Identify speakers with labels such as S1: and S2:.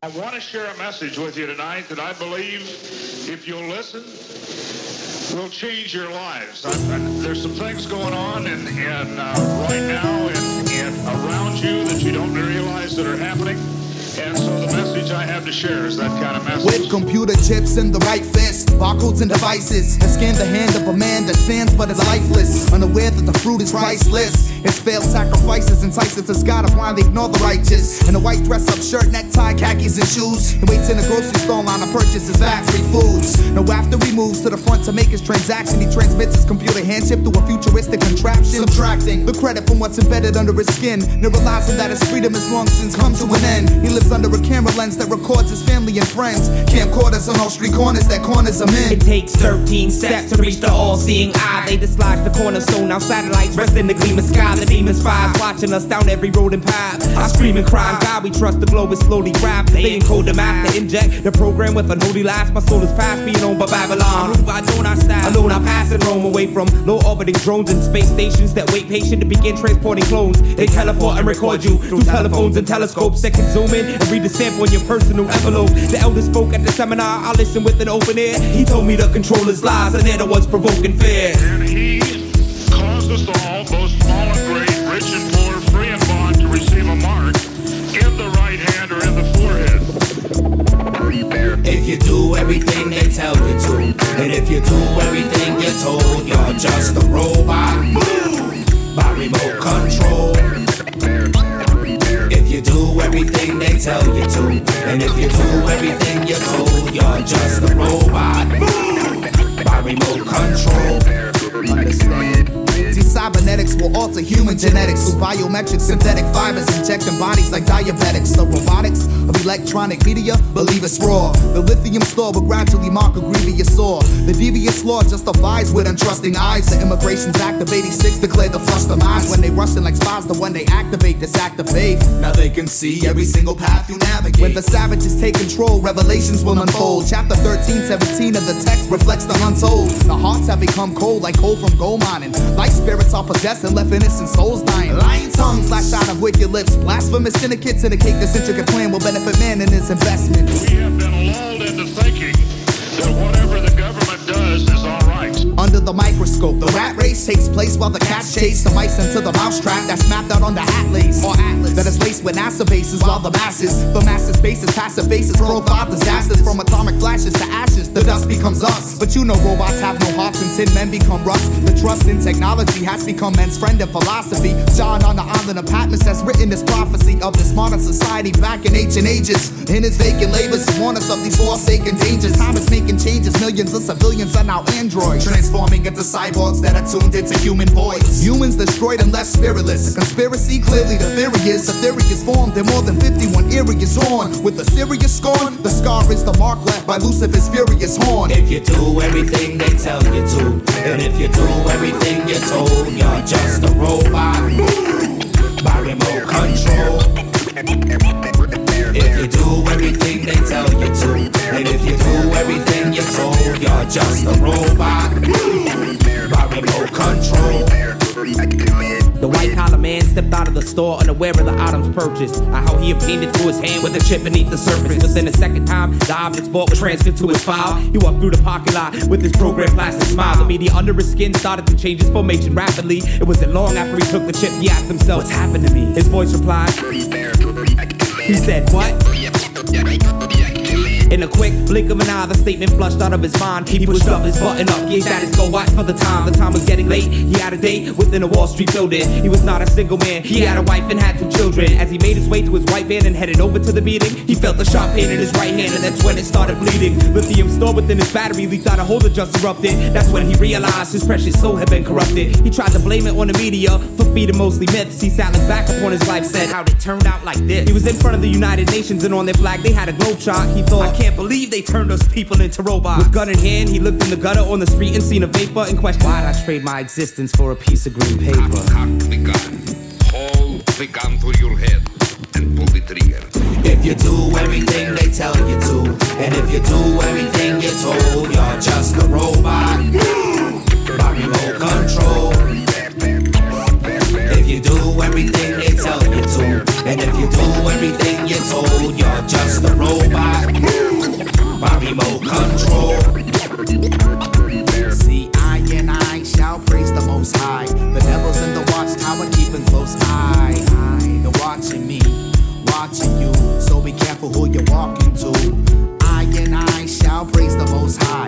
S1: I want to share a message with you tonight that I believe, if you'll listen, will change your lives. There's some things going on right now and around you that you don't realize that are happening. And so the message I have to share is that kind of message.
S2: With computer chips in the right fist, barcodes and devices that scan the hand of a man that stands but is lifeless, unaware that the fruit is priceless. His failed sacrifices entices the God of wine, they ignore the righteous. In a white dress-up shirt, necktie, khakis and shoes, he waits in a grocery store line to purchase his factory foods. Now after he moves to the front to make his transaction, he transmits his computer hand chip through a futuristic contraption, subtracting the credit from what's embedded under his skin, never realizing that his freedom has long since come to an end. He lives under a camera lens that records his family and friends, camcorders on all street corners that corners him in.
S3: It takes 13 steps to reach the all-seeing eye. They dislodge the cornerstone, now satellites rest in the gleaming sky. The demons spies watching us down every road and path. I scream and cry, God we trust, the globe is slowly grabbed. They encode the math to inject the program with unholy lies. My soul is past being owned by Babylon. Move I don't I stand alone, I pass and roam away from low orbiting drones and space stations that wait patient to begin transporting clones. They teleport and record you through telephones and telescopes that can zoom in and read the sample in your personal envelope. The elder spoke at the seminar, I listened with an open ear. He told me to control his lies and they're the ones provoking fear.
S1: And he caused us all, both small and great, rich and poor, free and bond, to receive a mark in the right hand or in the forehead.
S3: If you do everything they tell you to, and if you do everything you're told, you're just a robot. Move by remote control. If you do everything they tell you to, and if you do everything you're told, you're just a robot. Move by remote control.
S2: Understand? See, cybernetics will alter human genetics through biometric synthetic fibers, injecting bodies like diabetics. The robotics of electronic media, believe it's raw. The lithium store will gradually mark a grievous sore. The devious law justifies with untrusting eyes. The Immigrations Act of 86 declared the flush demise. When they rustin' like spies, the one they activate this act of faith. Now they can see every single path you navigate. When the savages take control, revelations will unfold. Chapter 13, 17 of the text reflects the untold. The hearts have become cold like coal from gold mining. Light spirits are possessed and left innocent souls dying. Lying tongues lash out of wicked lips. Blasphemous syndicates indicate this intricate plan will benefit man and his investments.
S1: We have been lulled into thinking that whatever the government does is all right.
S2: Under the microscope, the rat race takes place while the cats chase the mice into the mousetrap that's mapped out on the atlas, or atlas, that is laced with NASA bases, while the masses faces, passive faces, profile disasters from atomic flashes to ashes. The dust becomes us, but you know robots have no hearts and tin men become rust. The trust in technology has become men's friend and philosophy. John on the island of Patmos has written this prophecy of this modern society back in ancient ages. In his vacant labors, he warned us of these forsaken dangers. Time is making changes, millions of civilians are now androids, transforming into cyborgs that are tuned into human voice. Humans destroyed and left spiritless. A conspiracy, clearly the theory is formed and more than 51 areas on. With a serious scorn, the scar is the mark left by Lucifer's furious horn.
S3: If you do everything they tell you to, and if you do everything you're told, you're just a robot. Move by remote control. If you do everything they tell you to, and if you do everything you're told, you're just a robot. Move by remote control. The white-collar man stepped out of the store unaware of the items purchased. How he obtained it through his hand with a chip beneath the surface. Within a second time, the objects bought was transferred to his file. He walked through the parking lot with his programmed plastic smile. The media under his skin started to change his formation rapidly. It wasn't long after he took the chip, he asked himself, what's happened to me? His voice replied, he said, what? In a quick blink of an eye, the statement flushed out of his mind. He pushed up his button up, gave status go watch for the time. The time was getting late, he had a date within a Wall Street building. He was not a single man, he had a wife and had 2 children. As he made his way to his white van and headed over to the meeting, he felt a sharp pain in his right hand, and that's when it started bleeding. Lithium stored within his battery leaked out, a hole that just erupted. That's when he realized his precious soul had been corrupted. He tried to blame it on the media for feeding mostly myths. He sat looked back upon his life, said, how'd it turn out like this? He was in front of the United Nations and on their flag they had a globe shot. He thought, I can't believe they turned us people into robots. With gun in hand, he looked in the gutter on the street and seen a vapor and questioned, why'd I trade my existence for a piece of green paper?
S4: Cock the gun, hold the gun to your head, and pull the trigger.
S3: If you do everything they tell you to, and if you do everything you're told, you're just a robot. By remote control. If you do everything they tell you to, and if you do everything you're told, you're just a robot.
S2: robot by remote control. See, I and I shall praise the Most High. The devil's in the watchtower keeping close eye. They're watching me, watching you, so be careful who you're walking to. I and I shall praise the Most High.